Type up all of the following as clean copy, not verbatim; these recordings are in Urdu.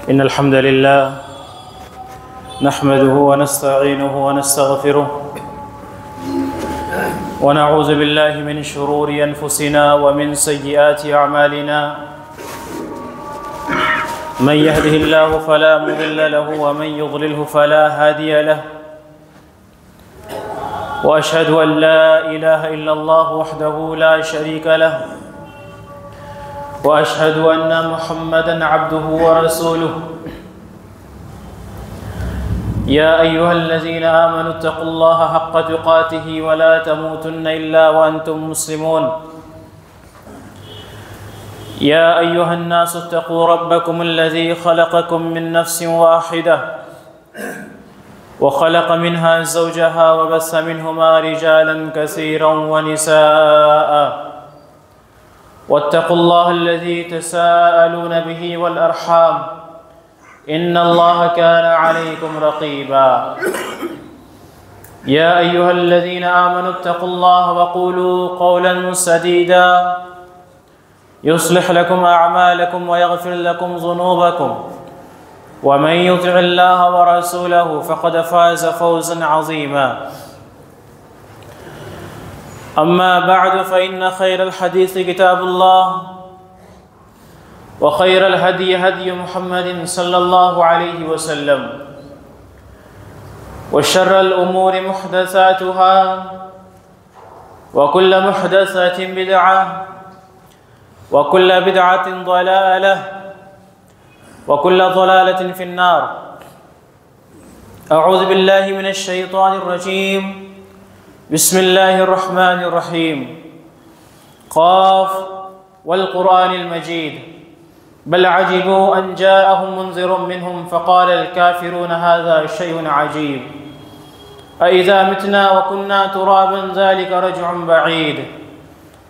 إن الحمد لله نحمده ونستعينه ونستغفره ونعوذ بالله من شرور أنفسنا ومن سيئات أعمالنا من يهده الله فلا مضل له ومن يضلله فلا هادي له وأشهد أن لا إله إلا الله وحده لا شريك له وأشهد أن محمدًا عبده ورسوله يا أيها الذين آمنوا اتقوا الله حق تقاته ولا تموتن إلا وأنتم مسلمون يا أيها الناس اتقوا ربكم الذي خلقكم من نفس واحدة وخلق منها زوجها وبث منهما رجالا كثيرا ونساء واتقوا الله الذي تساءلون به والأرحام إن الله كان عليكم رقيبا يا أيها الذين آمنوا اتقوا الله وقولوا قولا سديدا يصلح لكم أعمالكم ويغفر لكم ذنوبكم ومن يطع الله ورسوله فقد فاز فوزا عظيما أما بعد فإن خير الحديث كتاب الله وخير الهدي هدي محمد صلى الله عليه وسلم وشر الأمور محدثاتها وكل محدثة بدعة وكل بدعة ضلالة وكل ضلالة في النار أعوذ بالله من الشيطان الرجيم بسم الله الرحمن الرحيم قاف والقرآن المجيد بل عجبوا أن جاءهم منذر منهم فقال الكافرون هذا شيء عجيب أإذا متنا وكنا ترابا ذلك رجع بعيد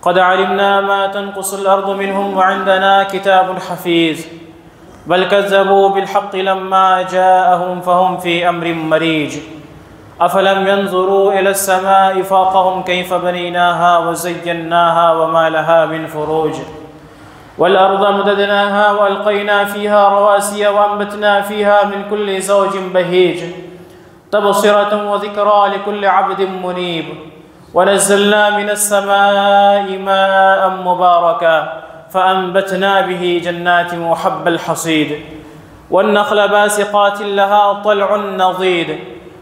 قد علمنا ما تنقص الأرض منهم وعندنا كتاب حفيظ بل كذبوا بالحق لما جاءهم فهم في أمر مريج أفلم ينظروا إلى السماء فوقهم كيف بنيناها وزيناها وما لها من فروج والأرض مددناها وألقينا فيها رواسي وأنبتنا فيها من كل زوج بهيج تبصرة وذكرى لكل عبد منيب ونزلنا من السماء ماء مباركا فأنبتنا به جنات وحب الحصيد والنخل باسقات لها طلع نضيد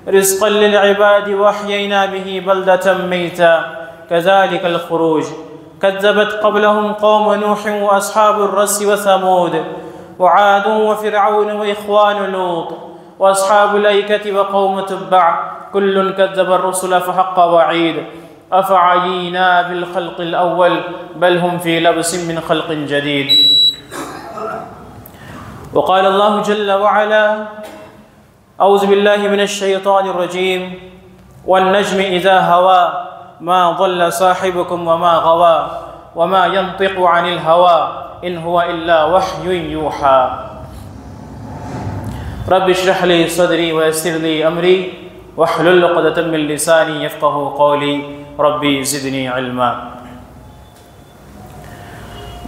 رزقا للعباد وأحيينا به بلدة ميتا كذلك الخروج كذبت قبلهم قوم نوح وأصحاب الرس وثمود وعاد وفرعون وإخوان لوط وأصحاب الأيكة وقوم تبع كل كذب الرسل فحق وعيد أفعينا بالخلق الأول بل هم في لبس من خلق جديد وقال الله جل وعلا أعوذ بالله من الشيطان الرجيم والنجم إذا هوى ما ضل صاحبكم وما غوى وما ينطق عن الهوى إن هو إلا وحي يوحى رب اشرح لي صدري ويسر لي أمري واحلل عقدة من لساني يفقهوا قولي ربي زدني علما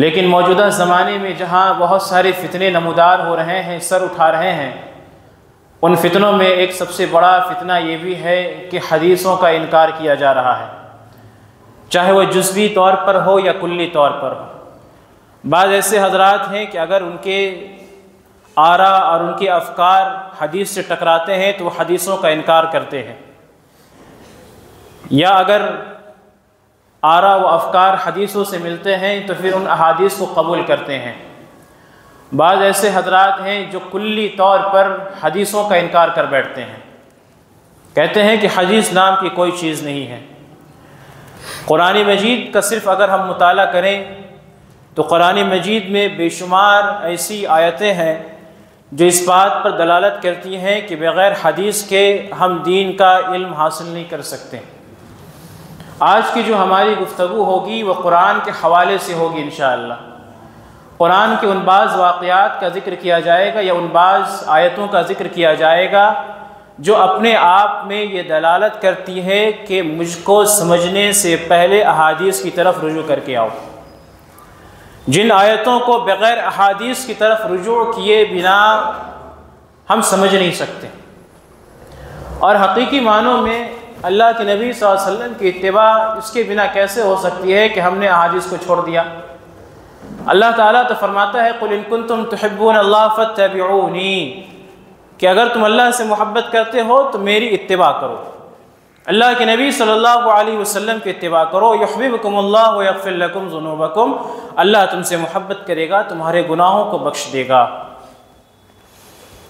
لیکن موجودہ زمانے میں جہاں بہت سارے فتنے نمودار ہو رہے ہیں، سر اٹھا رہے ہیں، ان فتنوں میں ایک سب سے بڑا فتنہ یہ بھی ہے کہ حدیثوں کا انکار کیا جا رہا ہے، چاہے وہ جزوی طور پر ہو یا کلی طور پر ہو۔ بعض ایسے حضرات ہیں کہ اگر ان کے آرا اور ان کے افکار حدیث سے ٹکراتے ہیں تو وہ حدیثوں کا انکار کرتے ہیں، یا اگر آرا و افکار حدیثوں سے ملتے ہیں تو پھر ان احادیث کو قبول کرتے ہیں۔ بعض ایسے حضرات ہیں جو کلی طور پر حدیثوں کا انکار کر بیٹھتے ہیں، کہتے ہیں کہ حدیث نام کی کوئی چیز نہیں ہے۔ قرآن مجید کا صرف اگر ہم مطالعہ کریں تو قرآن مجید میں بے شمار ایسی آیتیں ہیں جو اس بات پر دلالت کرتی ہیں کہ بغیر حدیث کے ہم دین کا علم حاصل نہیں کر سکتے۔ آج کی جو ہماری گفتگو ہوگی وہ قرآن کے حوالے سے ہوگی انشاءاللہ۔ قرآن کے ان بعض واقعات کا ذکر کیا جائے گا یا ان بعض آیتوں کا ذکر کیا جائے گا جو اپنے آپ میں یہ دلالت کرتی ہے کہ مجھ کو سمجھنے سے پہلے احادیث کی طرف رجوع کر کے آؤ۔ جن آیتوں کو بغیر احادیث کی طرف رجوع کیے بنا ہم سمجھ نہیں سکتے، اور حقیقی معنوں میں اللہ کے نبی صلی اللہ علیہ وسلم کی اتباع اس کے بنا کیسے ہو سکتی ہے کہ ہم نے احادیث کو چھوڑ دیا۔ اللہ تعالیٰ تو فرماتا ہے قُلْ إِن كُنتُمْ تُحِبُّونَ اللَّهَ فَاتَّبِعُونِي، کہ اگر تم اللہ سے محبت کرتے ہو تو میری اتباع کرو، اللہ کے نبی صلی اللہ علیہ وسلم کی اتباع کرو۔ يُحْبِبْكُمُ اللَّهُ وَيَغْفِرْ لَكُمْ ذُنُوبَكُمْ، اللہ تم سے محبت کرے گا، تمہارے گناہوں کو بخش دے گا۔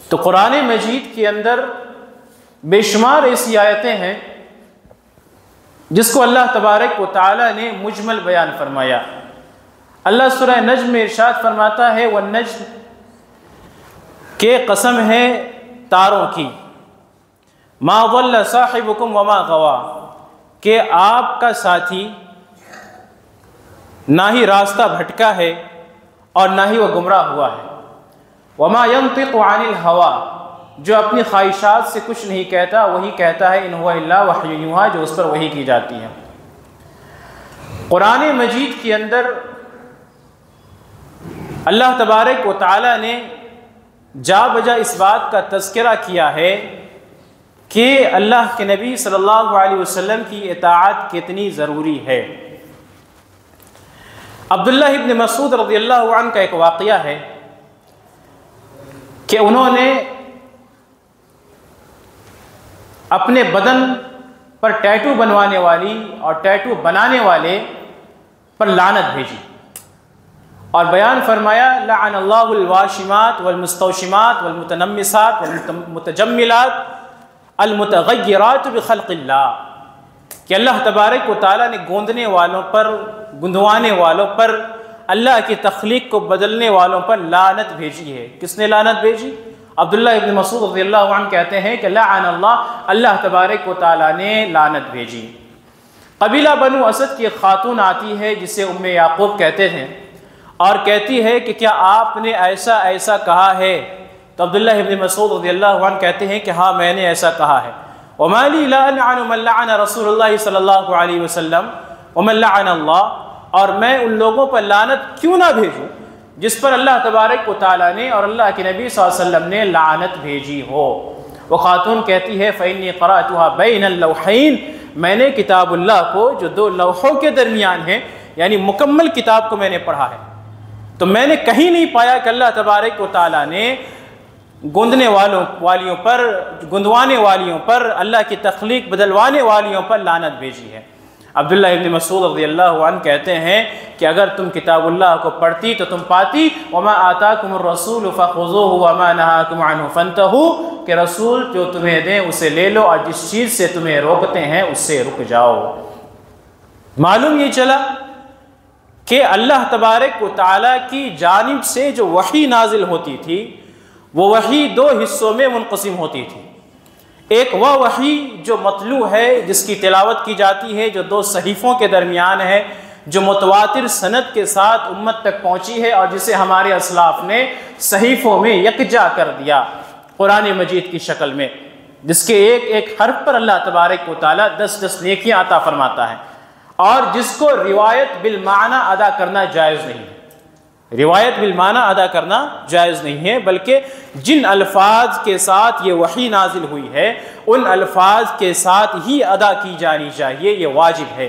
تو قرآن مجید کے اندر بے شمار ایسی آیتیں ہیں جس کو اللہ تبارک و تعالیٰ نے مجمل بیان فرمایا۔ اللہ سورہ نجم میں ارشاد فرماتا ہے والنجم، کہ قسم ہے تاروں کی، ما ضل صاحبکم وما غوا، کہ آپ کا ساتھی نہ ہی راستہ بھٹکا ہے اور نہ ہی وہ گمراہ ہوا ہے۔ وما ينطق عن الهوى، جو اپنی خواہشات سے کچھ نہیں کہتا، وہی کہتا ہے ان هو الا وحی یوحی، جو اس پر وحی کی جاتی ہے۔ قرآن مجید کے اندر اللہ تبارک و تعالیٰ نے جا بجا اس بات کا تذکرہ کیا ہے کہ اللہ کے نبی صلی اللہ علیہ وسلم کی اطاعت کتنی ضروری ہے۔ عبداللہ ابن مسعود رضی اللہ عنہ کا ایک واقعہ ہے کہ انہوں نے اپنے بدن پر ٹیٹو بنوانے والی اور ٹیٹو بنانے والے پر لعنت بھیجی اور بیان فرمایا لعن اللہ الواشمات والمستوشمات والمتنمسات والمتجملات المتغیرات بخلق اللہ، کہ اللہ تبارک و تعالیٰ نے گوندنے والوں پر، گندوانے والوں پر، اللہ کی تخلیق کو بدلنے والوں پر لعنت بھیجی ہے۔ کس نے لعنت بھیجی؟ عبداللہ ابن مسعود رضی اللہ عنہ کہتے ہیں کہ لعن اللہ تبارک و تعالیٰ نے لعنت بھیجی۔ قبیلہ بنو اسد کی ایک خاتون آتی ہے جسے ام یعقوب کہتے ہیں، اور کہتی ہے کہ کیا آپ نے ایسا ایسا کہا ہے؟ تو عبداللہ ابن مسعود رضی اللہ عنہ کہتے ہیں کہ ہاں میں نے ایسا کہا ہے۔ وما لی لا العن من لعن رسول اللہ صلی اللہ علیہ وسلم ومن لعن اللہ، اور میں ان لوگوں پر لعنت کیوں نہ بھیجوں جس پر اللہ تبارک و تعالیٰ نے اور اللہ کے نبی صلی اللہ علیہ وسلم نے لعنت بھیجی ہو۔ وہ خاتون کہتی ہے فإنی قرأتها بین اللوحین، میں نے کتاب اللہ کو جو دو لوحوں کے درمیان ہے، یعنی مکمل کتاب کو میں نے پڑھا ہے، تو میں نے کہیں نہیں پایا کہ اللہ تبارک و تعالیٰ نے گوندنے والیوں پر، گندوانے والیوں پر، اللہ کی تخلیق بدلوانے والیوں پر لعنت بھیجی ہے۔ عبداللہ ابن مسعود رضی اللہ عنہ کہتے ہیں کہ اگر تم کتاب اللہ کو پڑھتی تو تم پاتی وما آتاکم الرسول فخذوہ وما نہاکم عنہ فانتہوا، کہ رسول جو تمہیں دیں اسے لے لو اور جس چیز سے تمہیں روکتے ہیں اس سے رک جاؤ۔ معلوم یہ چلا کہ اللہ تبارک و تعالیٰ کی جانب سے جو وحی نازل ہوتی تھی وہ وحی دو حصوں میں منقسم ہوتی تھی۔ ایک وہ وحی جو مطلوع ہے، جس کی تلاوت کی جاتی ہے، جو دو صحیفوں کے درمیان ہے، جو متواتر سند کے ساتھ امت تک پہنچی ہے اور جسے ہمارے اسلاف نے صحیفوں میں یکجا کر دیا قرآن مجید کی شکل میں، جس کے ایک ایک حرف پر اللہ تبارک و تعالیٰ 10 نیکیاں عطا فرماتا ہے، اور جس کو روایت بالمعنی ادا کرنا جائز نہیں ہے۔ روایت بالمعنی ادا کرنا جائز نہیں ہے، بلکہ جن الفاظ کے ساتھ یہ وحی نازل ہوئی ہے ان الفاظ کے ساتھ ہی ادا کی جانی چاہیے، یہ واجب ہے۔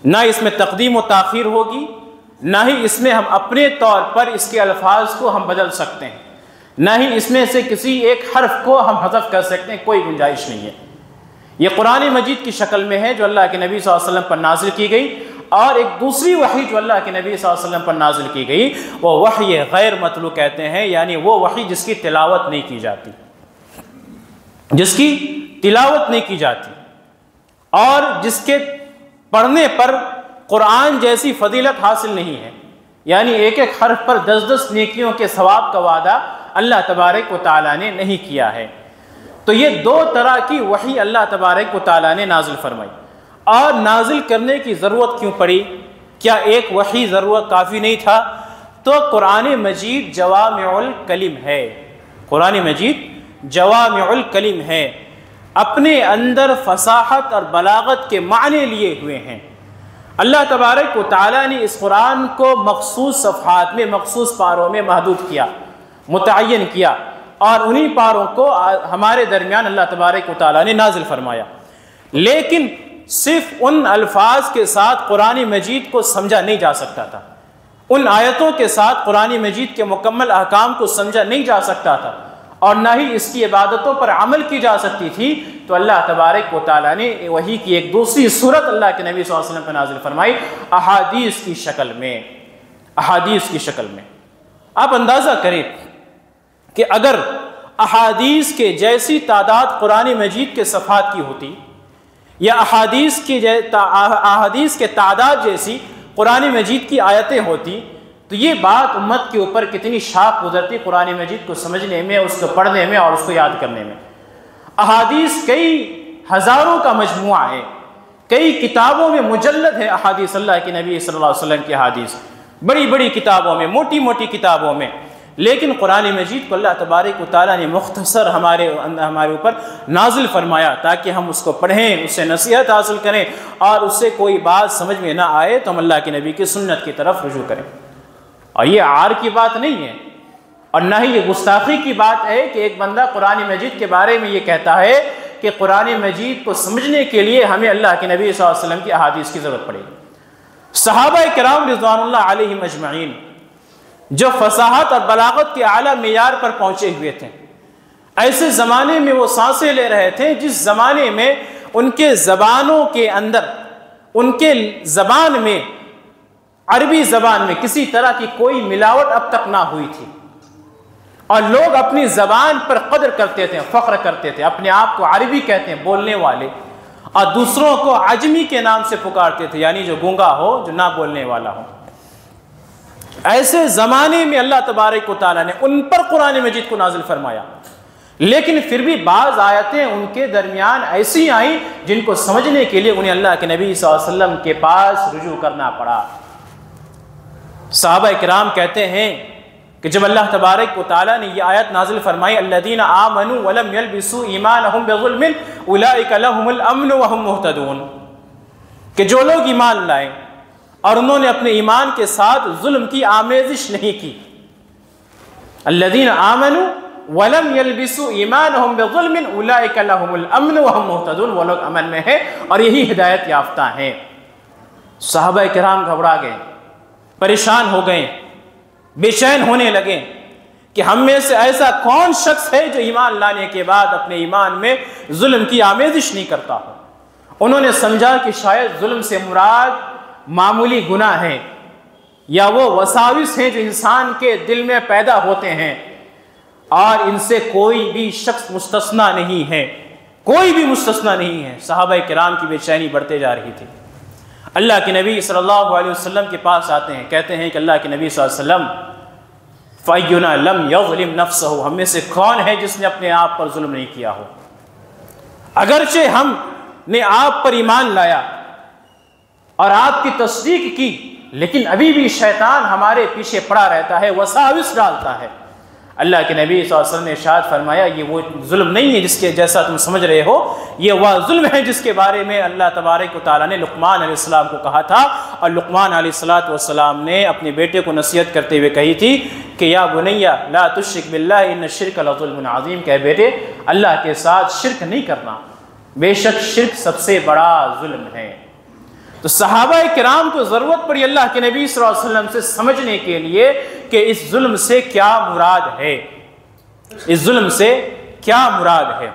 نہ اس میں تقدیم و تاخیر ہوگی، نہ ہی اس میں ہم اپنے طور پر اس کے الفاظ کو ہم بدل سکتے ہیں، نہ ہی اس میں سے کسی ایک حرف کو ہم حذف کر سکتے ہیں، کوئی گنجائش نہیں ہے۔ یہ قرآن مجید کی شکل میں ہے جو اللہ کے نبی صلی اللہ علیہ وسلم پر نازل کی گئی، اور ایک دوسری وحی جو اللہ کے نبی صلی اللہ علیہ وسلم پر نازل کی گئی وہ وحی غیر متلو کہتے ہیں، یعنی وہ وحی جس کی تلاوت نہیں کی جاتی، جس کی تلاوت نہیں کی جاتی، اور جس کے پڑھنے پر قرآن جیسی فضیلت حاصل نہیں ہے، یعنی ایک ایک حرف پر 10 نیکیوں کے ثواب کا وعدہ اللہ تبارک و تعالیٰ نے نہیں کیا ہے۔ تو یہ دو طرح کی وحی اللہ تبارک و تعالیٰ نے نازل فرمائی، اور نازل کرنے کی ضرورت کیوں پڑی؟ کیا ایک وحی ضرورت کافی نہیں تھا؟ تو قرآن مجید جوامع الکلم ہے، قرآن مجید جوامع الکلم ہے، اپنے اندر فصاحت اور بلاغت کے معنی لیے ہوئے ہیں۔ اللہ تبارک و تعالیٰ نے اس قرآن کو مخصوص صفحات میں، مخصوص پاروں میں محدود کیا، متعین کیا، اور انہی پاروں کو ہمارے درمیان اللہ تبارک و تعالیٰ نے نازل فرمایا۔ لیکن صرف ان الفاظ کے ساتھ قرآن مجید کو سمجھا نہیں جا سکتا تھا، ان آیتوں کے ساتھ قرآن مجید کے مکمل احکام کو سمجھا نہیں جا سکتا تھا، اور نہ ہی اس کی عبادتوں پر عمل کی جا سکتی تھی۔ تو اللہ تبارک و تعالیٰ نے وحی کی ایک دوسری صورت اللہ کے نبی صلی اللہ علیہ وسلم پر نازل فرمائی، احادیث کی شکل میں، احادیث کی شکل میں۔ آپ اندازہ کریں کہ اگر احادیث کے جیسی تعداد قرآن مجید کے صفحات کی ہوتی، یا احادیث کے تعداد جیسی قرآن مجید کی آیتیں ہوتی، تو یہ بات امت کے اوپر کتنی شاق گزرتی قرآن مجید کو سمجھنے میں، اس کو پڑھنے میں اور اس کو یاد کرنے میں۔ احادیث کئی ہزاروں کا مجموعہ ہے، کئی کتابوں میں مجلد ہے احادیث اللہ کے نبی صلی اللہ علیہ وسلم کی احادیث، بڑی بڑی کتابوں میں، موٹی موٹی کتابوں میں۔ لیکن قرآن مجید کو اللہ تبارک و تعالیٰ نے مختصر ہمارے اوپر نازل فرمایا تاکہ ہم اس کو پڑھیں، اس سے نصیحت حاصل کریں، اور اس سے کوئی بات سمجھ میں نہ آئے تو ہم اللہ کے نبی کی سنت کی طرف رجوع کریں۔ اور یہ عار کی بات نہیں ہے، اور نہ ہی یہ گستاخی کی بات ہے کہ ایک بندہ قرآن مجید کے بارے میں یہ کہتا ہے کہ قرآن مجید کو سمجھنے کے لیے ہمیں اللہ کے نبی صلی اللہ علیہ وسلم کی احادیث کی ضرورت پڑے گی۔ صحابہ کرام رضوان اللہ علیہم اجمعین جو فصاحت اور بلاغت کے اعلیٰ معیار پر پہنچے ہوئے تھے، ایسے زمانے میں وہ سانسیں لے رہے تھے جس زمانے میں ان کے زبانوں کے اندر، ان کے زبان میں، عربی زبان میں کسی طرح کی کوئی ملاوٹ اب تک نہ ہوئی تھی، اور لوگ اپنی زبان پر قدر کرتے تھے، فخر کرتے تھے، اپنے آپ کو عربی کہتے ہیں بولنے والے، اور دوسروں کو عجمی کے نام سے پکارتے تھے، یعنی جو گونگا ہو، جو نہ بولنے والا ہو۔ ایسے زمانے میں اللہ تبارک و تعالیٰ نے ان پر قرآن مجید کو نازل فرمایا، لیکن پھر بھی بعض آیتیں ان کے درمیان ایسی آئیں جن کو سمجھنے کے لیے انہیں اللہ کے نبی صلی اللہ علیہ وسلم کے پاس رجوع کرنا پڑا۔ صحابہ کرام کہتے ہیں کہ جب اللہ تبارک و تعالیٰ نے یہ آیت نازل فرمائی الذین آمنوا ولم یلبسوا ایمانہم بظلم اولئک لہم الامن وہم مہتدون، کہ جو لوگ ایمان لائے اور انہوں نے اپنے ایمان کے ساتھ ظلم کی آمیزش نہیں کی، الذین آمنوا ولم یلبسوا ایمانہم بظلم اولئک لہم الامن وہم مہتدون، وہ لوگ امن میں ہیں اور یہی ہدایت یافتہ ہیں۔ صحابہ کرام گھبرا گئے، پریشان ہو گئے، بے چین ہونے لگے کہ ہم میں سے ایسا کون شخص ہے جو ایمان لانے کے بعد اپنے ایمان میں ظلم کی آمیزش نہیں کرتا ہو۔ انہوں نے سمجھا کہ شاید ظلم سے مراد معمولی گناہ ہے، یا وہ وساوس ہیں جو انسان کے دل میں پیدا ہوتے ہیں، اور ان سے کوئی بھی شخص مستثنا نہیں ہے، کوئی بھی مستثنا نہیں ہے۔ صحابہ کرام کی بے چینی بڑھتے جا رہی تھی۔ اللہ کے نبی صلی اللہ علیہ وسلم کے پاس آتے ہیں، کہتے ہیں کہ اللہ کے نبی صلی اللہ علیہ وسلم فَأَيُّنَا لَمْ يَظْلِمْ نَفْسَهُ، ہم میں سے کون ہے جس نے اپنے آپ پر ظلم نہیں کیا ہو؟ اگرچہ ہم نے آپ پر ایمان لایا اور آپ کی تصدیق کی، لیکن ابھی بھی شیطان ہمارے پیچھے پڑا رہتا ہے، وساوس ڈالتا ہے۔ اللہ کے نبی صلی اللہ علیہ وسلم نے ارشاد فرمایا یہ وہ ظلم نہیں ہے جس کے جیسا تم سمجھ رہے ہو، یہ وہ ظلم ہے جس کے بارے میں اللہ تبارک و تعالیٰ نے لقمان علیہ السلام کو کہا تھا، اور لقمان علیہ السلام نے اپنے بیٹے کو نصیحت کرتے ہوئے کہی تھی کہ یا بنی لا تشرک باللہ ان الشرک لظلم عظیم، کہ بیٹے اللہ کے ساتھ شرک نہیں کرنا، بے شک شرک سب سے بڑا ظلم ہے۔ تو صحابہ کرام کو ضرورت پڑی اللہ کے نبی صلی اللہ علیہ وسلم سے سمجھنے کے لیے کہ اس ظلم سے کیا مراد ہے، اس ظلم سے کیا مراد ہے۔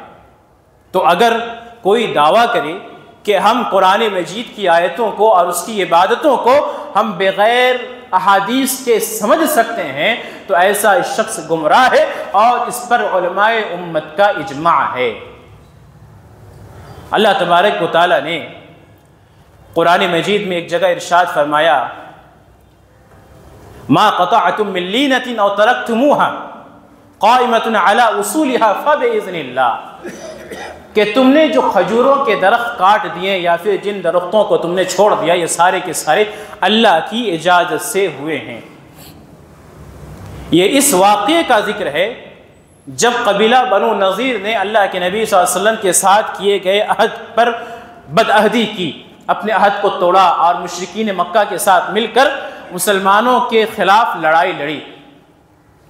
تو اگر کوئی دعویٰ کرے کہ ہم قرآن مجید کی آیتوں کو اور اس کی عبادتوں کو ہم بغیر احادیث کے سمجھ سکتے ہیں تو ایسا شخص گمراہ ہے، اور اس پر علماء امت کا اجماع ہے۔ اللہ تبارک و تعالیٰ نے قرآن مجید میں ایک جگہ ارشاد فرمایا ما قطعتم من لینۃ او ترکتموها قائمۃ علی اصولها فباذن اللہ، کہ تم نے جو کھجوروں کے درخت کاٹ دیے یا پھر جن درختوں کو تم نے چھوڑ دیا، یہ سارے کے سارے اللہ کی اجازت سے ہوئے ہیں۔ یہ اس واقعے کا ذکر ہے جب قبیلہ بنو نذیر نے اللہ کے نبی صلی اللہ علیہ وسلم کے ساتھ کیے گئے عہد پر بدعہدی کی، اپنے عہد کو توڑا اور مشرکین مکہ کے ساتھ مل کر مسلمانوں کے خلاف لڑائی لڑی،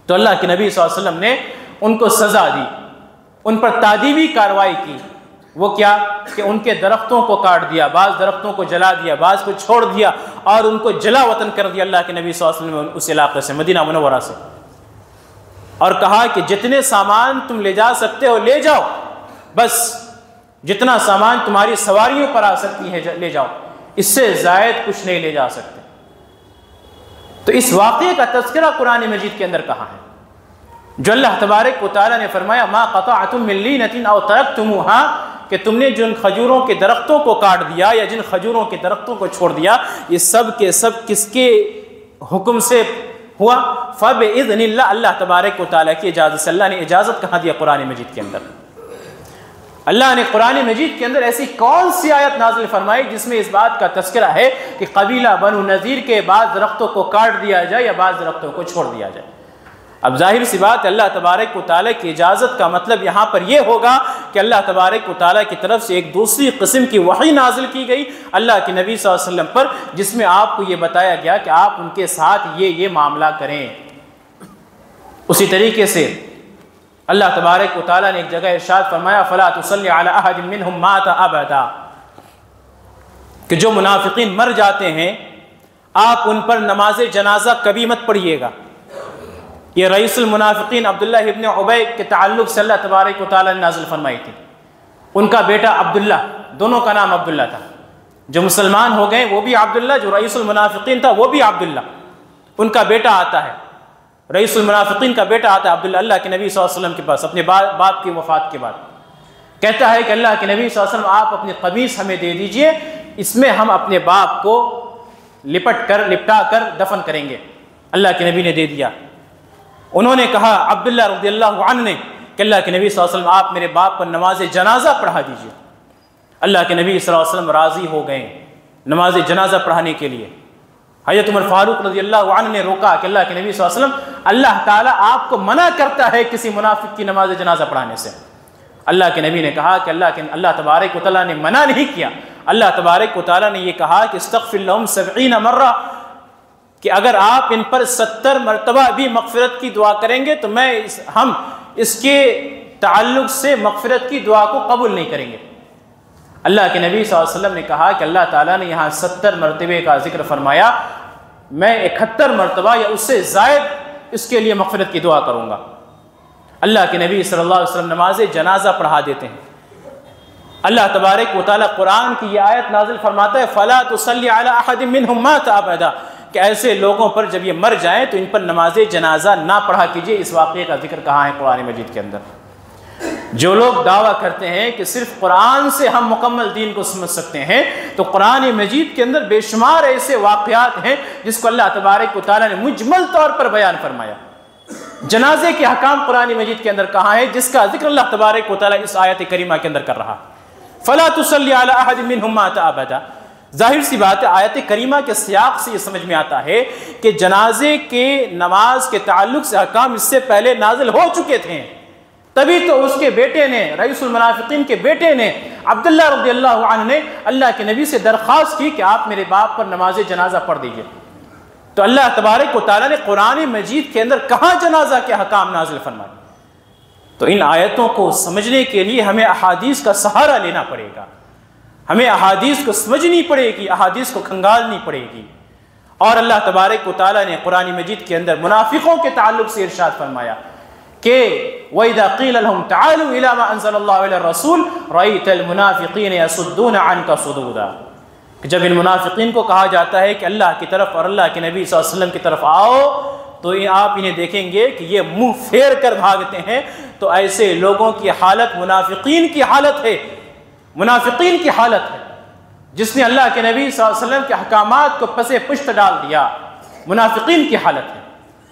تو اللہ کے نبی صلی اللہ علیہ وسلم نے ان کو سزا دی، ان پر تعذیبی کارروائی کی۔ وہ کیا کہ ان کے درختوں کو کاٹ دیا، بعض درختوں کو جلا دیا، بعض کو چھوڑ دیا، اور ان کو جلا وطن کر دیا اللہ کے نبی صلی اللہ علیہ وسلم نے اس علاقے سے، مدینہ منورہ سے، اور کہا کہ جتنے سامان تم لے جا سکتے ہو لے جاؤ، بس جتنا سامان تمہاری سواریوں پر آ سکتی ہے لے جاؤ، اس سے زائد کچھ نہیں لے جا سکتے۔ تو اس واقعے کا تذکرہ قرآن مجید کے اندر کہاں ہے؟ جو اللہ تبارک و تعالیٰ نے فرمایا ما قطعتم من لینۃ او ترکتموها، کہ تم نے جن کھجوروں کے درختوں کو کاٹ دیا یا جن کھجوروں کے درختوں کو چھوڑ دیا، یہ سب کے سب کس کے حکم سے ہوا؟ فباذن اللہ، اللہ تبارک و تعالیٰ کی اجازت سے۔ اللہ نے اجازت کہاں دیا قرآن مجید کے اندر؟ اللہ نے قرآن مجید کے اندر ایسی کون سی آیت نازل فرمائی جس میں اس بات کا تذکرہ ہے کہ قبیلہ بنو نذیر کے بعض درختوں کو کاٹ دیا جائے یا بعض درختوں کو چھوڑ دیا جائے؟ اب ظاہر سی بات ہے اللہ تبارک و تعالیٰ کی اجازت کا مطلب یہاں پر یہ ہوگا کہ اللہ تبارک و تعالیٰ کی طرف سے ایک دوسری قسم کی وحی نازل کی گئی اللہ کے نبی صلی اللہ علیہ وسلم پر، جس میں آپ کو یہ بتایا گیا کہ آپ ان کے ساتھ یہ معاملہ کریں۔ اسی طریقے سے اللہ تبارک و تعالیٰ نے ایک جگہ ارشاد فرمایا فَلَا تُصَلِّ عَلَىٰ أَحَدٍ مِّنْهُمْ مَاتَ أَبَدًا، کہ جو منافقین مر جاتے ہیں آپ ان پر نماز جنازہ کبھی مت پڑھیے گا۔ یہ رئیس المنافقین عبداللہ ابن عبی کے تعلق سے اللہ تبارک و تعالیٰ نے نازل فرمائی تھی۔ ان کا بیٹا عبداللہ، دونوں کا نام عبداللہ تھا، جو مسلمان ہو گئے وہ بھی عبداللہ، جو رئیس المنافقین تھا وہ بھی عبداللہ، ان کا بیٹا آتا ہے، رئیس المنافقین کا بیٹا آتا ہے عبداللہ اللہ کے نبی صلی اللہ علیہ وسلم کے پاس اپنے باپ کی وفات کے بعد، کہتا ہے کہ اللہ کے نبی صلی اللہ علیہ وسلم آپ اپنی قمیص ہمیں دے دیجئے، اس میں ہم اپنے باپ کو لپٹا کر دفن کریں گے۔ اللہ کے نبی نے دے دیا۔ انہوں نے کہا عبداللہ رضی اللہ عنہ نے کہ اللہ کے نبی صلی اللہ علیہ وسلم آپ میرے باپ پر نماز جنازہ پڑھا دیجئے۔ اللہ کے نبی صلی اللہ علیہ وسلم راضی ہو گئے نماز جنازہ پڑھانے کے لیے۔ حضرت عمر فاروق رضی اللہ عنہ نے روکا کہ اللہ کے نبی صلی اللہ علیہ وسلم اللہ تعالیٰ آپ کو منع کرتا ہے کسی منافق کی نماز جنازہ پڑھانے سے۔ اللہ کے نبی نے کہا کہ اللہ تبارک و تعالیٰ نے منع نہیں کیا، اللہ تبارک و تعالیٰ نے یہ کہا کہ استغفر لهم 70 مرہ، کہ اگر آپ ان پر 70 مرتبہ بھی مغفرت کی دعا کریں گے تو ہم اس کے تعلق سے مغفرت کی دعا کو قبول نہیں کریں گے۔ اللہ کے نبی صلی اللہ علیہ وسلم نے کہا کہ اللہ تعالیٰ نے یہاں 70 مرتبے کا ذکر فرمایا، میں 71 مرتبہ یا اس سے زائد اس کے لیے مغفرت کی دعا کروں گا۔ اللہ کے نبی صلی اللہ علیہ وسلم نماز جنازہ پڑھا دیتے ہیں۔ اللہ تبارک و تعالیٰ قرآن کی یہ آیت نازل فرماتا ہے فَلَا تُصَلِّ عَلَىٰ أَحَدٍ مِّنْهُمْ مَاتَ أَبَدًا، کہ ایسے لوگوں پر جب یہ مر جائیں تو ان پر نماز جنازہ نہ پڑھا کیجیے۔ اس واقعے کا ذکر کہاں ہے قرآن مجید کے اندر؟ جو لوگ دعویٰ کرتے ہیں کہ صرف قرآن سے ہم مکمل دین کو سمجھ سکتے ہیں، تو قرآن مجید کے اندر بے شمار ایسے واقعات ہیں جس کو اللہ تبارک و تعالیٰ نے مجمل طور پر بیان فرمایا۔ جنازے کے حکام قرآن مجید کے اندر کہاں ہے جس کا ذکر اللہ تبارک و تعالیٰ اس آیت کریمہ کے اندر کر رہا؟ فَلَا تُصَلِّ عَلَىٰ أَحَدٍ مِّنْهُمْ مَاتَ أَبَدًا، ظاہر سی بات ہے آیت کریمہ کے سیاق سے یہ سمجھ میں آتا ہے کہ جنازے کے نماز کے تعلق سے احکام اس سے پہلے نازل ہو چکے تھے، تبھی تو اس کے بیٹے نے، رئیس المنافقین کے بیٹے نے، عبداللہ رضی اللہ عنہ نے اللہ کے نبی سے درخواست کی کہ آپ میرے باپ پر نماز جنازہ پڑھ دیجئے۔ تو اللہ تبارک و تعالیٰ نے قرآن مجید کے اندر کہاں جنازہ کے حکام نازل فرمائے؟ تو ان آیتوں کو سمجھنے کے لیے ہمیں احادیث کا سہارا لینا پڑے گا، ہمیں احادیث کو سمجھنی پڑے گی، احادیث کو کھنگالنی پڑے گی۔ اور اللہ تبارک و تعالیٰ نے قرآن مجید کے اندر منافقوں کے تعلق سے ارشاد فرمایا کہ وَإِذَا قِيلَ لَهُمْ تَعَالُوا إِلَىٰ مَا أَنزَلَ اللَّهُ إِلَى الرَّسُولِ رَأَيْتَ الْمُنَافِقِينَ يَصُدُّونَ عَنْكَ صُدُودًا، کہ جب ان منافقین کو کہا جاتا ہے کہ اللہ کی طرف اور اللہ کے نبی صلی اللہ علیہ وسلم کی طرف آؤ، تو آپ انہیں دیکھیں گے کہ یہ منہ پھیر کر بھاگتے ہیں۔ تو ایسے لوگوں کی حالت منافقین کی حالت ہے، منافقین کی حالت ہے، جس نے اللہ کے نبی صلی اللہ علیہ وسلم کے احکامات کو پس پشت ڈال دیا، منافقین کی حالت ہے۔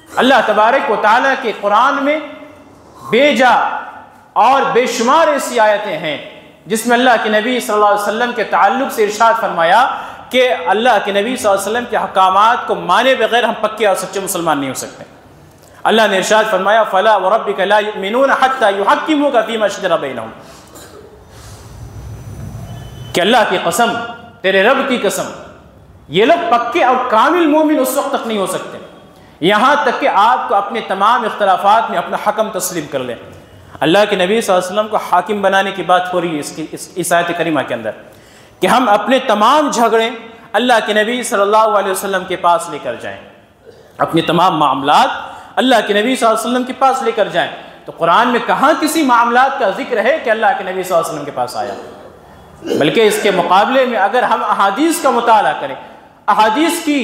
اللہ تبارک و تعالیٰ کے قرآن میں بے جا اور بے شمار ایسی آیتیں ہیں جس میں اللہ کے نبی صلی اللہ علیہ وسلم کے تعلق سے ارشاد فرمایا کہ اللہ کے نبی صلی اللہ علیہ وسلم کے احکامات کو مانے بغیر ہم پکے اور سچے مسلمان نہیں ہو سکتے۔ اللہ نے ارشاد فرمایا فَلَا وَرَبِّكَ لَا يُؤْمِنُونَ حَتَّى يُحَكِّمُوكَ فِيمَا شَجَرَ بَيْنَهُمْ، کہ اللہ کی قسم، تیرے رب کی قسم، یہ لوگ پکے اور کامل مومن اس وقت تک نہیں ہو سکتے یہاں تک کہ آپ کو اپنے تمام اختلافات میں اپنا حکم تسلیم کر لیں۔ اللہ کے نبی صلی اللہ علیہ وسلم کو حاکم بنانے کی بات ہو رہی ہے اس آیت کریمہ کے اندر، کہ ہم اپنے تمام جھگڑے اللہ کے نبی صلی اللہ علیہ وسلم کے پاس لے کر جائیں، اپنے تمام معاملات اللہ کے نبی صلی اللہ علیہ وسلم کے پاس لے کر جائیں۔ تو قرآن میں کہاں کسی معاملات کا ذکر ہے کہ اللہ کے نبی صلی اللہ علیہ وسلم کے پاس آیا؟ بلکہ اس کے مقابلے میں اگر ہم احادیث کا مطالعہ کریں، احادیث کی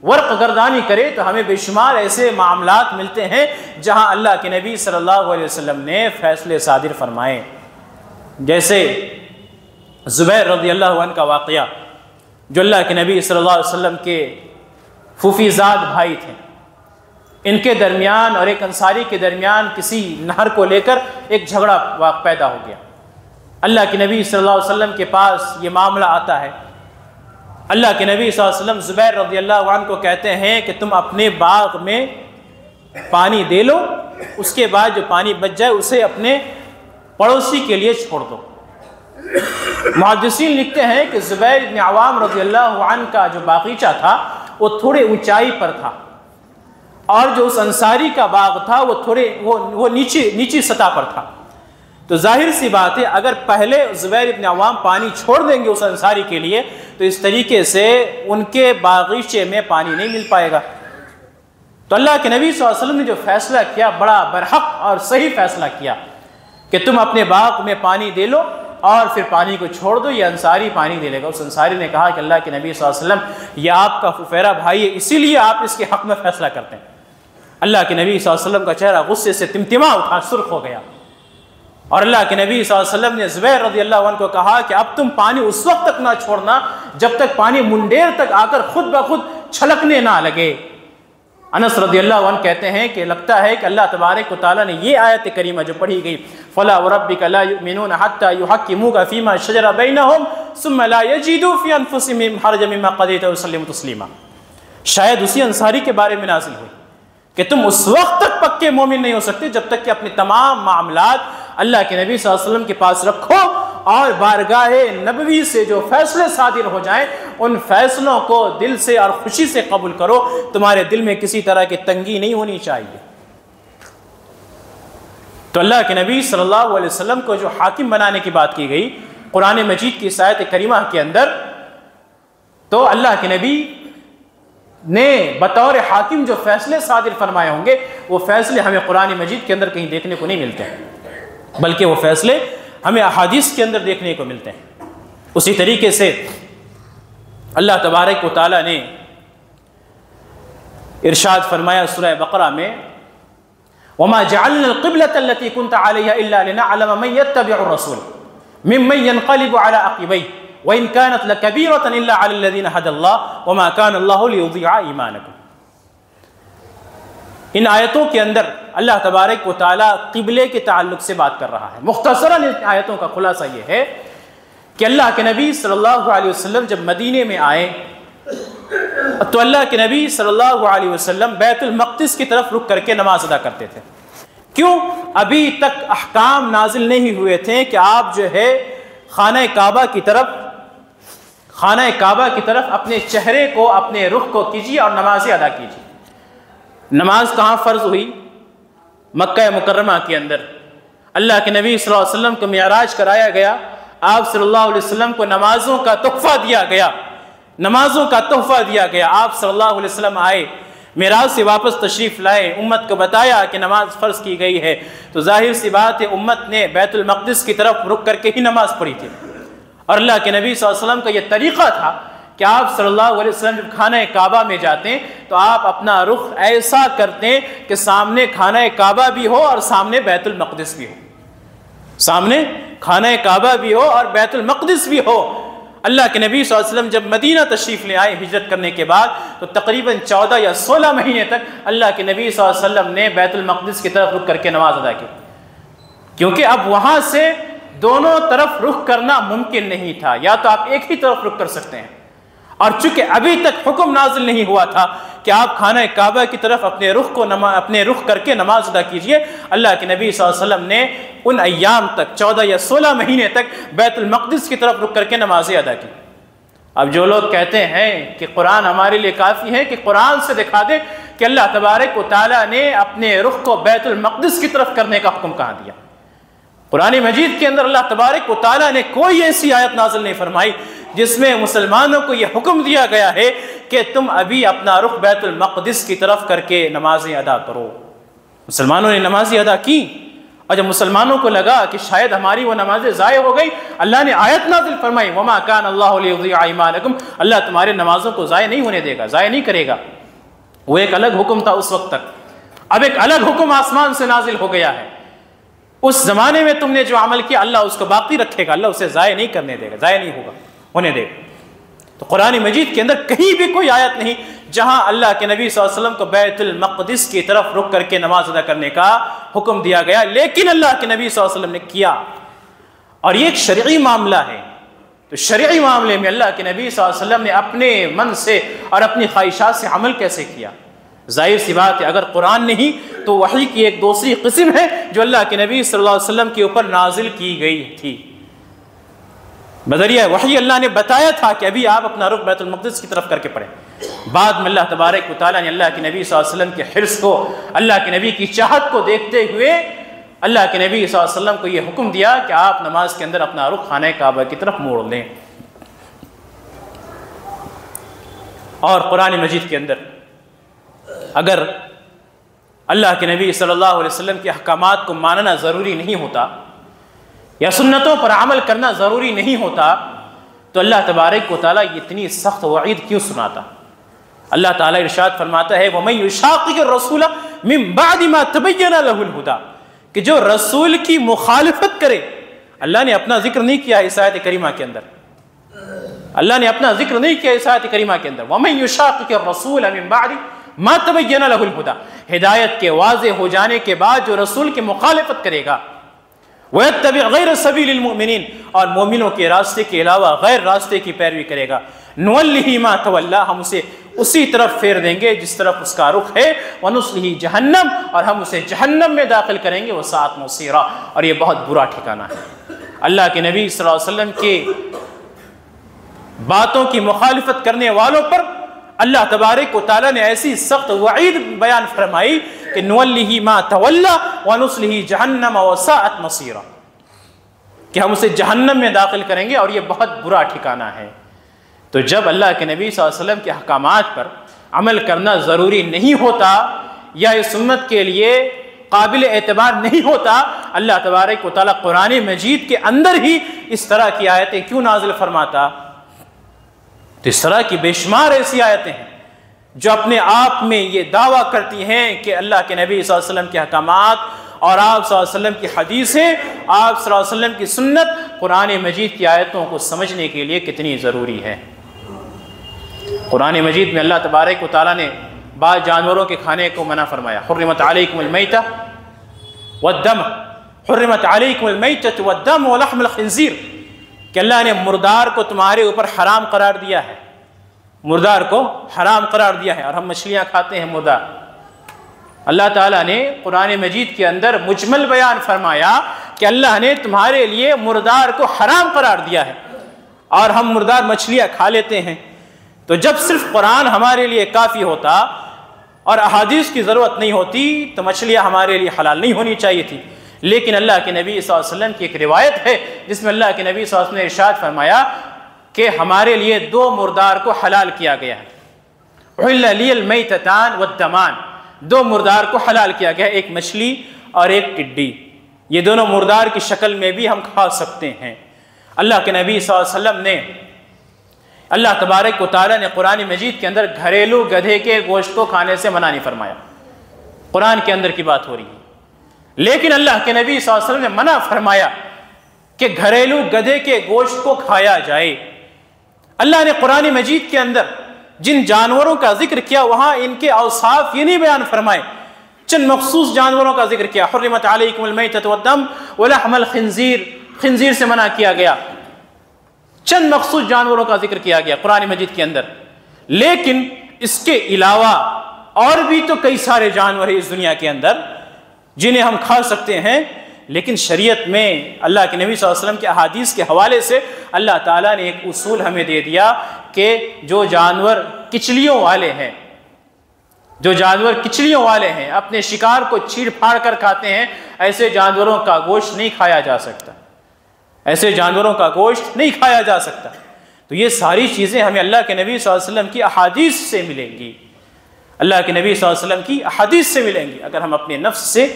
ورق گردانی کرے، تو ہمیں بے شمار ایسے معاملات ملتے ہیں جہاں اللہ کے نبی صلی اللہ علیہ وسلم نے فیصلے صادر فرمائے۔ جیسے زبیر رضی اللہ عنہ کا واقعہ، جو اللہ کے نبی صلی اللہ علیہ وسلم کے پھوپھی زاد بھائی تھے، ان کے درمیان اور ایک انصاری کے درمیان کسی نہر کو لے کر ایک جھگڑا پیدا ہو گیا۔ اللہ کے نبی صلی اللہ علیہ وسلم کے پاس یہ معاملہ آتا ہے۔ اللہ کے نبی صلی اللہ علیہ وسلم زبیر رضی اللہ عنہ کو کہتے ہیں کہ تم اپنے باغ میں پانی دے لو، اس کے بعد جو پانی بچ جائے اسے اپنے پڑوسی کے لیے چھوڑ دو۔ محدثین لکھتے ہیں کہ زبیر بن عوام رضی اللہ عنہ کا جو باغیچہ تھا وہ تھوڑے اونچائی پر تھا، اور جو اس انصاری کا باغ تھا وہ نیچی سطح پر تھا۔ تو ظاہر سی بات ہے اگر پہلے زبیر بن عوام پانی چھوڑ دیں گے اس انصاری کے لیے، تو اس طریقے سے ان کے باغیچے میں پانی نہیں مل پائے گا۔ تو اللہ کے نبی صلی اللہ علیہ وسلم نے جو فیصلہ کیا، بڑا برحق اور صحیح فیصلہ کیا کہ تم اپنے باغ میں پانی دے لو اور پھر پانی کو چھوڑ دو، یہ انصاری پانی دے لے گا۔ اس انصاری نے کہا کہ اللہ کے نبی صلی اللہ علیہ وسلم یہ آپ کا ففیرا بھائی ہے، اسی لیے آپ اس کے حق میں فیصلہ کرتے ہیں۔ اللہ کے نبی صلی اللہ علیہ وسلم کا چہرہ غصے سے تمتما اٹھا، سرخ ہو گیا، اور اللہ کے نبی صلی اللہ علیہ وسلم نے زبیر رضی اللہ عنہ کو کہا کہ اب تم پانی اس وقت تک نہ چھوڑنا جب تک پانی منڈیر تک آ کر خود بخود چھلکنے نہ لگے۔ انس رضی اللہ عنہ کہتے ہیں کہ لگتا ہے کہ اللہ تبارک و تعالیٰ نے یہ آیت کریمہ جو پڑھی گئی فَلَا وَرَبِّكَ لَا يُؤْمِنُونَ حَتَّى يُحَكِّمُوكَ فِي مَا شَجَرَ بَيْنَهُمْ ثُمَّ لَا يَجِدُوا فِي أَنفُسِهِمْ حَرَجًا مِّمَّا قَضَيْتَ وَيُسَلِّمُوا تَسْلِيمًا، شاید اسی انصاری کے بارے میں نازل ہوئی کہ تم اس وقت تک پکے مومن نہیں ہو سکتے جب تک کہ اپنے تمام معاملات اللہ کے نبی صلی اللہ علیہ وسلم کے پاس رکھو، اور بارگاہ نبوی سے جو فیصلے صادر ہو جائیں ان فیصلوں کو دل سے اور خوشی سے قبول کرو، تمہارے دل میں کسی طرح کی تنگی نہیں ہونی چاہیے۔ تو اللہ کے نبی صلی اللہ علیہ وسلم کو جو حاکم بنانے کی بات کی گئی قرآن مجید کی اس آیت کریمہ کے اندر، تو اللہ کے نبی نے بطور حاکم جو فیصلے صادر فرمائے ہوں گے وہ فیصلے ہمیں قرآن مجید کے اندر کہیں دیکھنے کو نہیں ملتے ہیں، بلکہ وہ فیصلے ہمیں احادیث کے اندر دیکھنے کو ملتے ہیں۔ اسی طریقے سے اللہ تبارک و تعالیٰ نے ارشاد فرمایا سورہ بقرہ میں وَمَا جَعَلْنَا الْقِبْلَةَ الَّتِي كُنْتَ عَلَيْهَا إِلَّا لِنَعْلَمَ مَن يَتَّبِعُ الرَّسُولَ مِمَّن يَنقَلِبُ عَلَى عَقِبَيْهِ وَإِن كَانَتْ لَكَبِيرَةً إِلَّا عَلَى الَّذِينَ هَدَى اللَّهُ وَمَا كَانَ اللَّهُ لِيُضِيعَ إِيمَانَكُمْ۔ ان آیتوں کے اندر اللہ تبارک و تعالیٰ قبلے کے تعلق سے بات کر رہا ہے۔ مختصراً ان آیتوں کا خلاصہ یہ ہے کہ اللہ کے نبی صلی اللہ علیہ وسلم جب مدینے میں آئے تو اللہ کے نبی صلی اللہ علیہ وسلم بیت المقدس کی طرف رخ کر کے نماز ادا کرتے تھے۔ کیوں؟ ابھی تک احکام نازل نہیں ہوئے تھے کہ آپ جو ہے خانہ کعبہ کی طرف اپنے چہرے کو، اپنے رخ کو کیجیے اور نمازیں ادا کیجیے۔ نماز کہاں فرض ہوئی؟ مکہ مکرمہ کے اندر۔ اللہ کے نبی صلی اللہ علیہ وسلم کو معراج کرایا گیا، آپ صلی اللہ علیہ وسلم کو نمازوں کا تحفہ دیا گیا، آپ صلی اللہ علیہ وسلم آئے، معراج سے واپس تشریف لائے، امت کو بتایا کہ نماز فرض کی گئی ہے، تو ظاہر سی بات ہے امت نے بیت المقدس کی طرف رخ کر کے ہی نماز پڑھی تھی۔ اور اللہ کے نبی صلی اللہ علیہ وسلم کا یہ طریقہ تھا کہ آپ صلی اللہ علیہ وسلم جب خانہ کعبہ میں جاتے تو آپ اپنا رخ ایسا کرتے کہ سامنے خانہ کعبہ بھی ہو اور سامنے بیت المقدس بھی ہو، سامنے خانہ کعبہ بھی ہو اور بیت المقدس بھی ہو۔ اللہ کے نبی صلی اللہ علیہ وسلم جب مدینہ تشریف لے آئے ہجرت کرنے کے بعد تو تقریباً 14 یا 16 مہینے تک اللہ کے نبی صلی اللہ علیہ وسلم نے بیت المقدس کی طرف رخ کر کے نماز ادا کی، کیونکہ اب وہاں سے دونوں طرف رخ کرنا ممکن نہیں تھا، یا تو آپ ایک ہی طرف رخ کر سکتے ہیں، اور چونکہ ابھی تک حکم نازل نہیں ہوا تھا کہ آپ خانہ کعبہ کی طرف اپنے رخ کر کے نماز ادا کیجئے، اللہ کے نبی صلی اللہ علیہ وسلم نے ان ایام تک 14 یا 16 مہینے تک بیت المقدس کی طرف رخ کر کے نمازیں ادا کی۔ اب جو لوگ کہتے ہیں کہ قرآن ہمارے لیے کافی ہے، کہ قرآن سے دکھا دے کہ اللہ تبارک و تعالیٰ نے اپنے رخ کو بیت المقدس کی طرف کرنے کا حکم کہاں دیا؟ قرآن مجید کے اندر اللہ تبارک و تعالیٰ نے کوئی ایسی آیت نازل نہیں فرمائی جس میں مسلمانوں کو یہ حکم دیا گیا ہے کہ تم ابھی اپنا رخ بیت المقدس کی طرف کر کے نمازیں ادا کرو۔ مسلمانوں نے نمازیں ادا کی، اور جب مسلمانوں کو لگا کہ شاید ہماری وہ نمازیں ضائع ہو گئی، اللہ نے آیت نازل فرمائی وَمَا كَانَ اللَّهُ لِيُضِيعَ أَعْمَالَكُمْ، اللہ تمہارے نمازوں کو ضائع نہیں ہونے دے گا، ضائع نہیں کرے گا۔ وہ ایک الگ حکم تھا اس وقت تک، اب ایک الگ حکم آسمان سے نازل ہو گیا ہے۔ اس زمانے میں تم نے جو عمل کیا اللہ اس کو باقی رکھے گا، اللہ اسے ضائع نہیں کرنے دے گا، ضائع نہیں ہوگا ہونے دے گا۔ تو قرآن مجید کے اندر کہیں بھی کوئی آیت نہیں جہاں اللہ کے نبی صلی اللہ علیہ وسلم کو بیت المقدس کی طرف رخ کر کے نماز ادا کرنے کا حکم دیا گیا، لیکن اللہ کے نبی صلی اللہ علیہ وسلم نے کیا، اور یہ ایک شرعی معاملہ ہے۔ تو شرعی معاملے میں اللہ کے نبی صلی اللہ علیہ وسلم نے اپنے من سے اور اپنی خواہشات سے عمل کیسے کیا؟ ظاہر سی بات ہے اگر قرآن نہیں تو وحی کی ایک دوسری قسم ہے جو اللہ کے نبی صلی اللہ علیہ وسلم کے اوپر نازل کی گئی تھی۔ بذریعہ وحی اللہ نے بتایا تھا کہ ابھی آپ اپنا رخ بیت المقدس کی طرف کر کے پڑھیں، بعد میں اللہ تبارک و تعالیٰ نے اللہ کے نبی صلی اللہ علیہ وسلم کے حرص کو، اللہ کے نبی کی چاہت کو دیکھتے ہوئے اللہ کے نبی صلی اللہ علیہ وسلم کو یہ حکم دیا کہ آپ نماز کے اندر اپنا رخ خانہ کعبہ کی طرف موڑ لیں۔ اور قرآن مجید کے اندر اگر اللہ کے نبی صلی اللہ علیہ وسلم کے احکامات کو ماننا ضروری نہیں ہوتا یا سنتوں پر عمل کرنا ضروری نہیں ہوتا تو اللہ تبارک و تعالیٰ اتنی سخت وعید کیوں سناتا؟ اللہ تعالیٰ ارشاد فرماتا ہے وَمَن يُشَاقِقِ الرَّسُولَ مِن بَعْدِ مَا تَبَيَّنَ لَهُ الْهُدَى، کہ جو رسول کی مخالفت کرے۔ اللہ نے اپنا ذکر نہیں کیا اس آیت کریمہ کے اندر، اللہ نے اپنا ذکر نہیں کیا اس آیت کریمہ کے اندر، وَمَن يُشَاقِقِ الرَّسُولَ مِن بَعْدِ مَا تَبَيَّنَ لَهُ الْهُدَى، ہدایت کے واضح ہو جانے کے بعد جو رسول کی مخالفت کرے گا، وَيَتَّبِعْ غَيْرَ سَبِيلِ الْمُؤْمِنِينَ، اور مومنوں کے راستے کے علاوہ غیر راستے کی پیروی کرے گا، نُوَلِّهِ مَا تَوَلَّى، ہم اسے اسی طرف پھیر دیں گے جس طرف اس کا رخ ہے، وَنُصْلِهِ جَهَنَّمَ، اور ہم اسے جہنم میں داخل کریں گے، وَسَاءَتْ مَصِيرًا، اور یہ بہت برا ٹھکانہ ہے۔ اللہ کے نبی صلی اللہ علیہ وسلم کے باتوں کی مخالفت کرنے والوں پر اللہ تبارک و تعالیٰ نے ایسی سخت وعید بیان فرمائی کہ نُوَلِّهِ مَا تَوَلَّى وَنُصْلِهِ جَهَنَّمَ وَسَاءَتْ مَصِيرًا، کہ ہم اسے جہنم میں داخل کریں گے اور یہ بہت برا ٹھکانہ ہے۔ تو جب اللہ کے نبی صلی اللہ علیہ وسلم کے احکامات پر عمل کرنا ضروری نہیں ہوتا یا اس سنت کے لیے قابل اعتبار نہیں ہوتا، اللہ تبارک و تعالیٰ قرآن مجید کے اندر ہی اس طرح کی آیتیں کیوں نازل فرماتا؟ تو اس طرح کی بے شمار ایسی آیتیں ہیں جو اپنے آپ میں یہ دعویٰ کرتی ہیں کہ اللہ کے نبی صلی اللہ علیہ وسلم کے احکامات اور آپ صلی اللہ علیہ وسلم کی حدیثیں، آپ صلی اللہ علیہ وسلم کی سنت قرآن مجید کی آیتوں کو سمجھنے کے لیے کتنی ضروری ہے۔ قرآن مجید میں اللہ تبارک و تعالیٰ نے بعض جانوروں کے کھانے کو منع فرمایا، حرمت علیکم المیتہ والدم، حرمت علیکم المیتۃ والدم ولحم الخنزیر، کہ اللہ نے مردار کو تمہارے اوپر حرام قرار دیا ہے، مردار کو حرام قرار دیا ہے، اور ہم مچھلیاں کھاتے ہیں مردار۔ اللہ تعالیٰ نے قرآن مجید کے اندر مجمل بیان فرمایا کہ اللہ نے تمہارے لیے مردار کو حرام قرار دیا ہے، اور ہم مردار مچھلیاں کھا لیتے ہیں۔ تو جب صرف قرآن ہمارے لیے کافی ہوتا اور احادیث کی ضرورت نہیں ہوتی تو مچھلیاں ہمارے لیے حلال نہیں ہونی چاہیے تھی، لیکن اللہ کے نبی صلی اللہ علیہ وسلم کی ایک روایت ہے جس میں اللہ کے نبی صلی اللہ علیہ وسلم نے ارشاد فرمایا کہ ہمارے لیے 2 مردار کو حلال کیا گیا ہے، احل لی المیتتان والدمان، 2 مردار کو حلال کیا گیا ہے، ایک مچھلی اور ایک ٹڈی۔ یہ دونوں مردار کی شکل میں بھی ہم کھا سکتے ہیں۔ اللہ کے نبی صلی اللہ علیہ وسلم نے، اللہ تبارک و تعالیٰ نے قرآن مجید کے اندر گھریلو گدھے کے گوشت کو کھانے سے منع نہیں فرمایا، قرآن کے اندر کی بات ہو رہی ہے، لیکن اللہ کے نبی صلی اللہ علیہ وسلم نے منع فرمایا کہ گھریلو گدھے کے گوشت کو کھایا جائے۔ اللہ نے قرآن مجید کے اندر جن جانوروں کا ذکر کیا وہاں ان کے اوصاف یہ نہیں بیان فرمائے، چند مخصوص جانوروں کا ذکر کیا، حرمت علیکم المیتۃ والدم ولحم الخنزیر، خنزیر سے منع کیا گیا، چند مخصوص جانوروں کا ذکر کیا گیا قرآن مجید کے اندر، لیکن اس کے علاوہ اور بھی تو کئی سارے جانور ہیں اس دنیا کے اندر جنہیں ہم کھا سکتے ہیں، لیکن شریعت میں اللہ کے نبی صلی اللہ علیہ وسلم کے احادیث کے حوالے سے اللہ تعالیٰ نے ایک اصول ہمیں دے دیا کہ جو جانور کچلیوں والے ہیں، جو جانور کچلیوں والے ہیں، اپنے شکار کو چیڑ پھاڑ کر کھاتے ہیں، ایسے جانوروں کا گوشت نہیں کھایا جا سکتا، ایسے جانوروں کا گوشت نہیں کھایا جا سکتا۔ تو یہ ساری چیزیں ہمیں اللہ کے نبی صلی اللہ علیہ وسلم کی احادیث سے ملیں گی، اللہ کے نبی صلی اللہ علیہ وسلم کی احادیث سے ملیں گی۔ اگر ہم اپنے نفس سے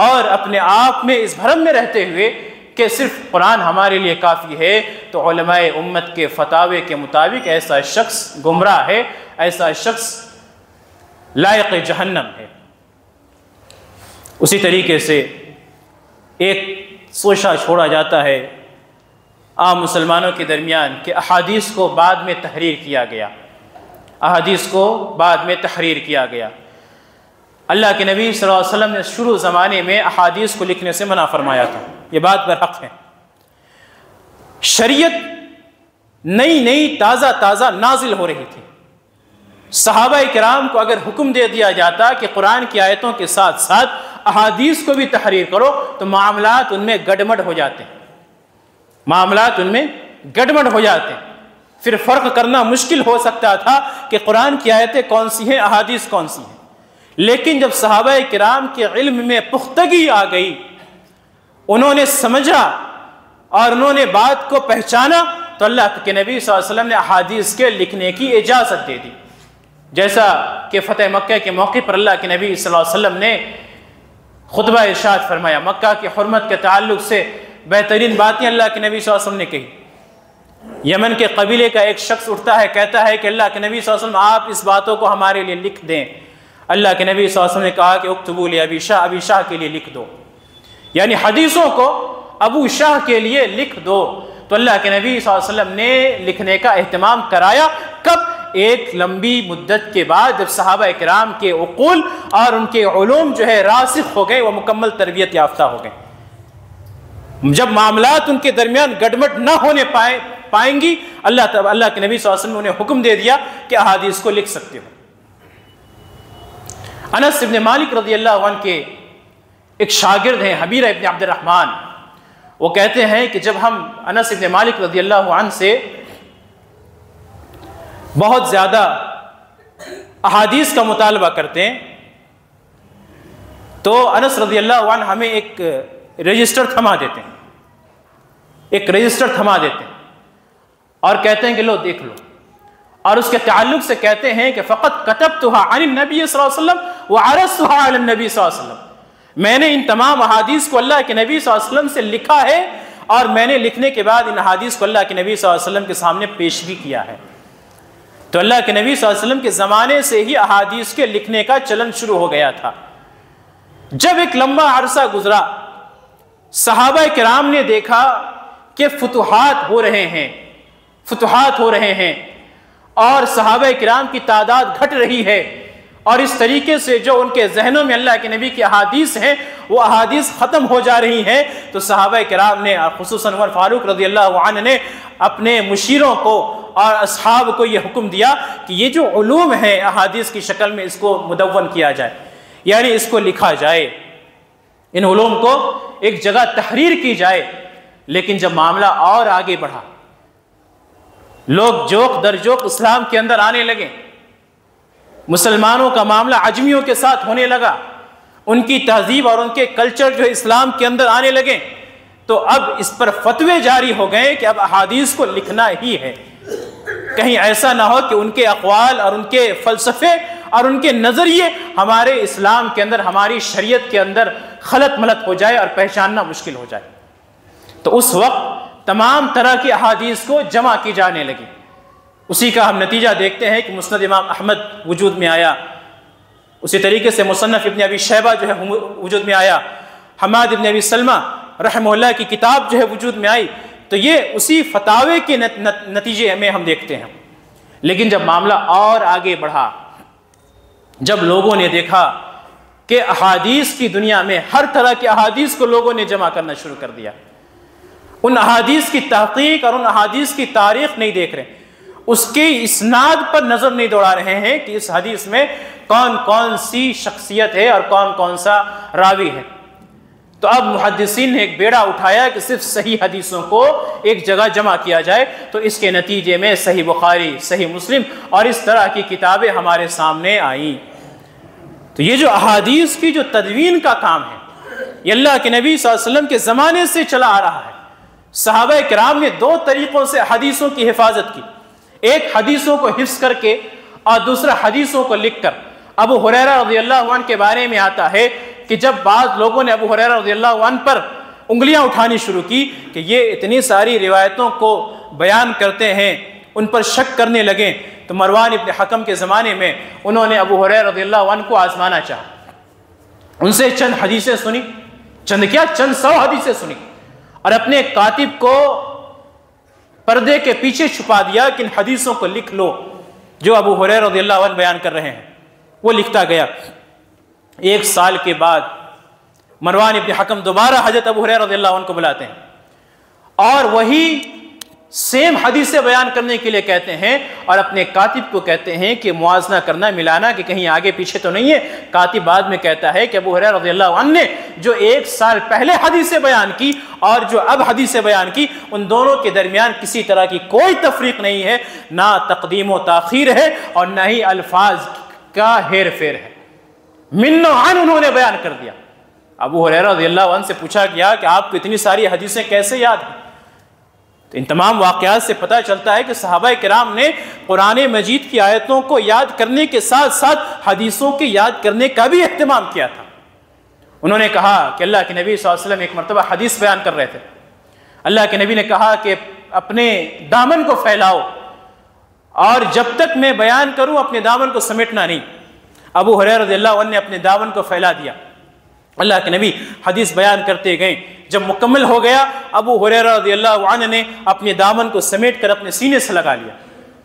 اور اپنے آپ میں اس بھرم میں رہتے ہوئے کہ صرف قرآن ہمارے لیے کافی ہے، تو علماء امت کے فتاوے کے مطابق ایسا شخص گمراہ ہے، ایسا شخص لائق جہنم ہے۔ اسی طریقے سے ایک سوچا چھوڑا جاتا ہے عام مسلمانوں کے درمیان کہ احادیث کو بعد میں تحریر کیا گیا، احادیث کو بعد میں تحریر کیا گیا۔ اللہ کے نبی صلی اللہ علیہ وسلم نے شروع زمانے میں احادیث کو لکھنے سے منع فرمایا تھا، یہ بات برحق ہے۔ شریعت نئی نئی تازہ تازہ نازل ہو رہی تھی، صحابہ کرام کو اگر حکم دے دیا جاتا کہ قرآن کی آیتوں کے ساتھ ساتھ احادیث کو بھی تحریر کرو تو معاملات ان میں گڈمڈ ہو جاتے ہیں، معاملات ان میں گڈمڈ ہو جاتے ہیں، پھر فرق کرنا مشکل ہو سکتا تھا کہ قرآن کی آیتیں کون سی ہیں، احادیث کون سی ہیں۔ لیکن جب صحابہ کرام کے علم میں پختگی آ گئی، انہوں نے سمجھا اور انہوں نے بات کو پہچانا، تو اللہ کے نبی صلی اللہ علیہ وسلم نے احادیث کے لکھنے کی اجازت دے دی، جیسا کہ فتح مکہ کے موقع پر اللہ کے نبی صلی اللہ علیہ وسلم نے خطبہ ارشاد فرمایا، مکہ کی حرمت کے تعلق سے بہترین باتیں اللہ کے نبی صلی اللہ علیہ وسلم نے کہی۔ یمن کے قبیلے کا ایک شخص اٹھتا ہے، کہتا ہے کہ اللہ کے نبی صلی اللہ علیہ وسلم آپ اس باتوں کو ہمارے لیے لکھ دیں۔ اللہ کے نبی صلی اللہ علیہ وسلم نے کہا کہ اکتبوا لابی شاہ، ابی شاہ کے لیے لکھ دو، یعنی حدیثوں کو ابو شاہ کے لیے لکھ دو۔ تو اللہ کے نبی صلی اللہ علیہ وسلم نے لکھنے کا اہتمام کرایا، کب؟ ایک لمبی مدت کے بعد، جب صحابہ کرام کے عقول اور ان کے علوم جو ہے راسخ ہو گئے، وہ مکمل تربیت یافتہ ہو گئے، جب معاملات ان کے درمیان گڈمڈ نہ ہونے پائیں گی، اللہ کے نبی صلی اللہ علیہ وسلم نے انہیں حکم دے دیا کہ احادیث کو لکھ سکتے ہو۔ انس ابن مالک رضی اللہ عنہ کے ایک شاگرد ہیں حبیرہ ابن عبد الرحمن، وہ کہتے ہیں کہ جب ہم انس ابن مالک رضی اللہ عنہ سے بہت زیادہ احادیث کا مطالبہ کرتے ہیں تو انس رضی اللہ عنہ ہمیں ایک رجسٹر تھما دیتے ہیں، ایک رجسٹر تھما دیتے ہیں اور کہتے ہیں کہ لو دیکھ لو، اور اس کے تعلق سے کہتے ہیں کہ فقط کتبتها عن النبی صلی اللہ علیہ وسلم وعرضتها علی النبی صلی اللہ علیہ وسلم، میں نے ان تمام احادیث کو اللہ کے نبی صلی اللہ علیہ وسلم سے لکھا ہے، اور میں نے لکھنے کے بعد ان احادیث کو اللہ کے نبی صلی اللہ علیہ وسلم کے سامنے پیش بھی کیا ہے۔ تو اللہ کے نبی صلی اللہ علیہ وسلم کے زمانے سے ہی احادیث کے لکھنے کا چلن شروع ہو گیا تھا۔ جب ایک لمبا عرصہ گزرا، صحابہ کرام نے دیکھا کہ فتوحات ہو رہے ہیں، فتوحات ہو رہے ہیں، اور صحابہ کرام کی تعداد گھٹ رہی ہے، اور اس طریقے سے جو ان کے ذہنوں میں اللہ کے نبی کی احادیث ہیں وہ احادیث ختم ہو جا رہی ہیں تو صحابہ کرام نے خصوصاً عمر فاروق رضی اللہ عنہ نے اپنے مشیروں کو اور اصحاب کو یہ حکم دیا کہ یہ جو علوم ہیں احادیث کی شکل میں اس کو مدون کیا جائے، یعنی اس کو لکھا جائے، ان علوم کو ایک جگہ تحریر کی جائے۔ لیکن جب معاملہ اور آگے بڑھا، لوگ جوق در جوق اسلام کے اندر آنے لگے، مسلمانوں کا معاملہ عجمیوں کے ساتھ ہونے لگا، ان کی تہذیب اور ان کے کلچر جو اسلام کے اندر آنے لگے، تو اب اس پر فتوے جاری ہو گئے کہ اب احادیث کو لکھنا ہی ہے، کہیں ایسا نہ ہو کہ ان کے اقوال اور ان کے فلسفے اور ان کے نظریے ہمارے اسلام کے اندر، ہماری شریعت کے اندر خلط ملط ہو جائے اور پہچاننا مشکل ہو جائے۔ تو اس وقت تمام طرح کی احادیث کو جمع کی جانے لگی۔ اسی کا ہم نتیجہ دیکھتے ہیں کہ مسند امام احمد وجود میں آیا، اسی طریقے سے مصنف ابن ابی شیبہ جو ہے وجود میں آیا، حماد ابن ابی سلمہ رحمہ اللہ کی کتاب جو ہے وجود میں آئی، تو یہ اسی فتاوے کے نتیجے میں ہم دیکھتے ہیں۔ لیکن جب معاملہ اور آگے بڑھا، جب لوگوں نے دیکھا کہ احادیث کی دنیا میں ہر طرح کی احادیث کو لوگوں نے جمع کرنا شروع کر دیا، ان احادیث کی تحقیق اور ان احادیث کی تاریخ نہیں دیکھ رہے، اس کی اسناد پر نظر نہیں دوڑا رہے ہیں کہ اس حدیث میں کون کون سی شخصیت ہے اور کون کون سا راوی ہے، تو اب محدثین نے ایک بیڑا اٹھایا کہ صرف صحیح حدیثوں کو ایک جگہ جمع کیا جائے، تو اس کے نتیجے میں صحیح بخاری، صحیح مسلم اور اس طرح کی کتابیں ہمارے سامنے آئیں۔ تو یہ جو احادیث کی جو تدوین کا کام ہے، یہ اللہ کے نبی صلی اللہ علیہ وسلم کے زمانے سے چلا آ رہا ہے۔ صحابہ کرام نے دو طریقوں سے حدیثوں کی حفاظت کی، ایک حدیثوں کو حفظ کر کے اور دوسرا حدیثوں کو لکھ کر۔ ابو ہریرہ رضی اللہ عنہ کے بارے میں آتا ہے کہ جب بعض لوگوں نے ابو ہریرہ رضی اللہ عنہ پر انگلیاں اٹھانی شروع کی کہ یہ اتنی ساری روایتوں کو بیان کرتے ہیں، ان پر شک کرنے لگے، تو مروان ابن حکم کے زمانے میں انہوں نے ابو ہریرہ رضی اللہ عنہ کو آزمانا چاہا، ان سے چند حدیثیں سنی، چند 100 حدیثیں سنی، اور اپنے کاتب کو پردے کے پیچھے چھپا دیا کہ ان حدیثوں کو لکھ لو جو ابو ہریرہ رضی اللہ عنہ بیان کر رہے ہیں۔ وہ لکھتا گیا۔ 1 سال کے بعد مروان ابن حکم دوبارہ حضرت ابو ہریرہ رضی اللہ عنہ کو بلاتے ہیں اور وہی سیم حدیثیں بیان کرنے کے لیے کہتے ہیں، اور اپنے کاتب کو کہتے ہیں کہ موازنہ کرنا، ملانا کہ کہیں آگے پیچھے تو نہیں ہے۔ کاتب بعد میں کہتا ہے کہ ابو ہریرہ رضی اللہ عنہ نے جو 1 سال پہلے حدیثیں بیان کی اور جو اب حدیثیں بیان کی، ان دونوں کے درمیان کسی طرح کی کوئی تفریق نہیں ہے، نہ تقدیم و تاخیر ہے اور نہ ہی الفاظ کا ہیر پھیر ہے، من و عن انہوں نے بیان کر دیا۔ ابو ہریرہ رضی اللہ عنہ سے پوچھا گیا کہ آپ کو اتنی ساری حدیثیں کیسے یاد ہیں؟ تو ان تمام واقعات سے پتہ چلتا ہے کہ صحابہ کرام نے قرآن مجید کی آیتوں کو یاد کرنے کے ساتھ ساتھ حدیثوں کے یاد کرنے کا بھی اہتمام کیا تھا۔ انہوں نے کہا کہ اللہ کے نبی صلی اللہ علیہ وسلم ایک مرتبہ حدیث بیان کر رہے تھے، اللہ کے نبی نے کہا کہ اپنے دامن کو پھیلاؤ اور جب تک میں بیان کروں اپنے دامن کو سمیٹنا نہیں۔ ابو ہریرہ رضی اللہ عنہ نے اپنے دامن کو پھیلا دیا، اللہ کے نبی حدیث بیان کرتے گئے، جب مکمل ہو گیا ابو ہریرہ رضی اللہ عنہ نے اپنے دامن کو سمیٹ کر اپنے سینے سے لگا لیا۔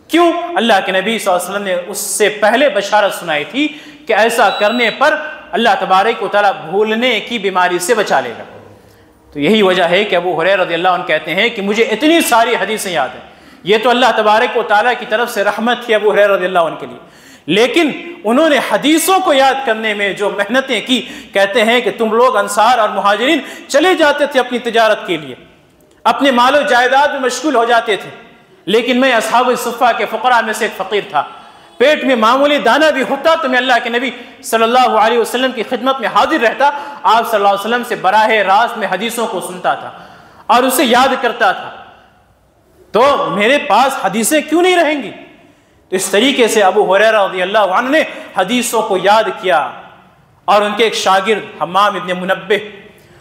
کیوں؟ اللہ کے نبی صلی اللہ علیہ وسلم نے اس سے پہلے بشارت سنائی تھی کہ ایسا کرنے پر اللہ تبارک و تعالیٰ بھولنے کی بیماری سے بچا لے گا۔ تو یہی وجہ ہے کہ ابو ہریرہ رضی اللہ عنہ کہتے ہیں کہ مجھے اتنی ساری حدیثیں یاد ہیں۔ یہ تو اللہ تبارک و تعالیٰ کی طرف سے رحمت تھی ابو ہریرہ رضی اللہ عنہ کے لیے، لیکن انہوں نے حدیثوں کو یاد کرنے میں جو محنتیں کی، کہتے ہیں کہ تم لوگ انصار اور مہاجرین چلے جاتے تھے اپنی تجارت کے لیے، اپنے مال و جائیداد میں مشغول ہو جاتے تھے، لیکن میں اصحاب الصفہ کے فقراء میں سے ایک فقیر تھا، پیٹ میں معمولی دانہ بھی ہوتا تو میں اللہ کے نبی صلی اللہ علیہ وسلم کی خدمت میں حاضر رہتا، آپ صلی اللہ علیہ وسلم سے براہ راست میں حدیثوں کو سنتا تھا اور اسے یاد کرتا تھا، تو میرے پاس حدیثیں کیوں نہیں رہیں گی؟ تو اس طریقے سے ابو ہریرہ رضی اللہ عنہ نے حدیثوں کو یاد کیا، اور ان کے ایک شاگرد حمام ابن منبہ،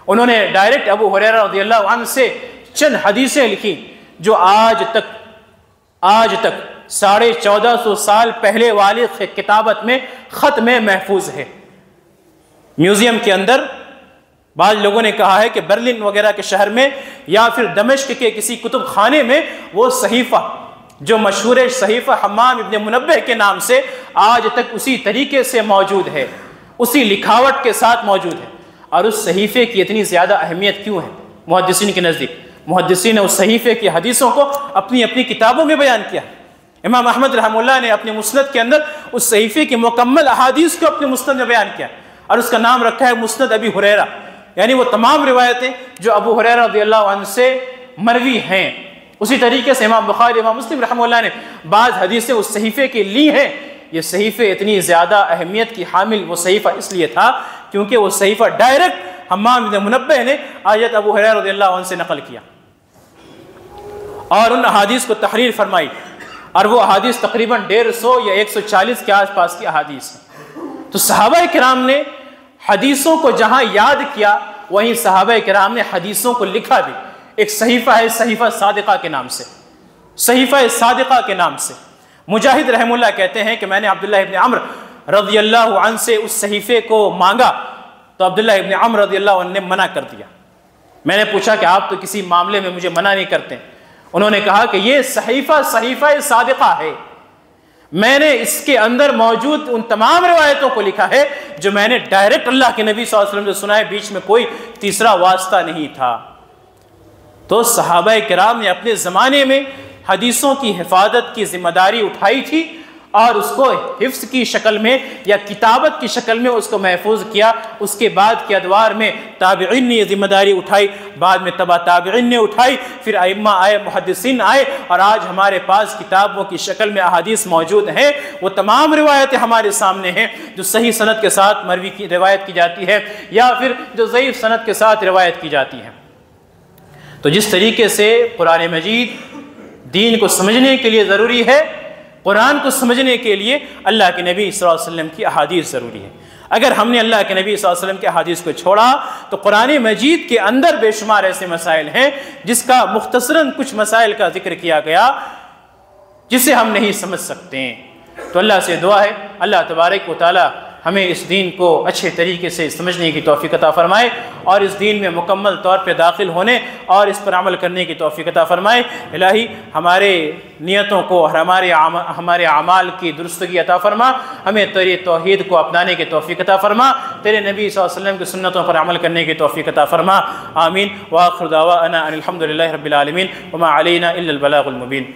انہوں نے ڈائریکٹ ابو ہریرہ رضی اللہ عنہ سے چند حدیثیں لکھی جو آج تک 1450 سال پہلے والی کتابت میں خط میں محفوظ ہے۔ میوزیم کے اندر بعض لوگوں نے کہا ہے کہ برلن وغیرہ کے شہر میں یا پھر دمشق کے کسی کتب خانے میں وہ صحیفہ جو مشہور صحیفہ حمام ابن منبہ کے نام سے آج تک اسی طریقے سے موجود ہے، اسی لکھاوٹ کے ساتھ موجود ہے۔ اور اس صحیفے کی اتنی زیادہ اہمیت کیوں ہے محدثین کے نزدیک؟ محدثین نے اس صحیفے کی حدیثوں کو اپنی اپنی کتابوں میں بیان کیا۔ امام احمد رحمہ اللہ نے اپنے مسند کے اندر اس صحیفے کی مکمل احادیث کو اپنے مسند میں بیان کیا، اور اس کا نام رکھا ہے مسند ابی ہریرہ، یعنی وہ تمام روایتیں جو ابو ہریرہ رضی اللہ عنہ سے مروی ہیں۔ اسی طریقے سے امام بخاری، امام مسلم رحمہ اللہ نے بعض حدیثیں اس صحیفے کی لی ہیں۔ یہ صحیفے اتنی زیادہ اہمیت کی حامل وہ صحیفہ اس لیے تھا کیونکہ وہ صحیفہ ڈائریکٹ حمام بن منبہ نے آیت ابو ہریرہ رضی اللہ عنہ سے نقل کیا اور ان احادیث کو تحریر فرمائی، اور وہ احادیث تقریباً 150 یا 140 کے آس پاس کی احادیث ہیں۔ تو صحابہ کرام نے حدیثوں کو جہاں یاد کیا وہیں صحابہ کرام نے حدیثوں کو لکھا بھی۔ ایک صحیفہ ہے صحیفہ صادقہ کے نام سے، صحیفہ صادقہ کے نام سے۔ مجاہد رحمہ اللہ کہتے ہیں کہ میں نے عبداللہ ابن عمر رضی اللہ عنہ سے اس صحیفے کو مانگا تو عبداللہ ابن عمر رضی اللہ عنہ نے منع کر دیا۔ میں نے پوچھا کہ آپ تو کسی معاملے میں مجھے منع نہیں کرتے، انہوں نے کہا کہ یہ صحیفہ صحیفہ صادقہ ہے، میں نے اس کے اندر موجود ان تمام روایتوں کو لکھا ہے جو میں نے ڈائریکٹ اللہ کے نبی صلی اللہ علیہ وسلم سے سنا ہے، بیچ میں کوئی تیسرا واسطہ نہیں تھا۔ تو صحابہ کرام نے اپنے زمانے میں حدیثوں کی حفاظت کی ذمہ داری اٹھائی تھی اور اس کو حفظ کی شکل میں یا کتابت کی شکل میں اس کو محفوظ کیا۔ اس کے بعد کے ادوار میں تابعین نے یہ ذمہ داری اٹھائی، بعد میں تبع تابعین نے اٹھائی، پھر ائمہ آئے، محدثین آئے، اور آج ہمارے پاس کتابوں کی شکل میں احادیث موجود ہیں۔ وہ تمام روایتیں ہمارے سامنے ہیں جو صحیح سند کے ساتھ مروی کی روایت کی جاتی ہے یا پھر جو ضعیف سند کے ساتھ روایت کی جاتی ہے۔ تو جس طریقے سے قرآن مجید دین کو سمجھنے کے لیے ضروری ہے، قرآن کو سمجھنے کے لیے اللہ کے نبی صلی اللہ علیہ وسلم کی احادیث ضروری ہے۔ اگر ہم نے اللہ کے نبی صلی اللہ علیہ وسلم کی احادیث کو چھوڑا تو قرآن مجید کے اندر بے شمار ایسے مسائل ہیں جس کا مختصراً کچھ مسائل کا ذکر کیا گیا جسے ہم نہیں سمجھ سکتے ہیں۔ تو اللہ سے دعا ہے اللہ تبارک و تعالی ہمیں اس دین کو اچھے طریقے سے سمجھنے کی توفیق عطا فرمائے اور اس دین میں مکمل طور پہ داخل ہونے اور اس پر عمل کرنے کی توفیق عطا فرمائے۔ الہی ہمارے نیتوں کو اور ہمارے اعمال کی درستگی عطا فرما، ہمیں تیرے توحید کو اپنانے کی توفیق عطا فرما، تیرے نبی صلی اللہ علیہ وسلم کی سنتوں پر عمل کرنے کی توفیق عطا فرما، آمین۔ وآخر دعوانا ان الحمد للہ رب العالمین وما علینا الا البلاغ المبین۔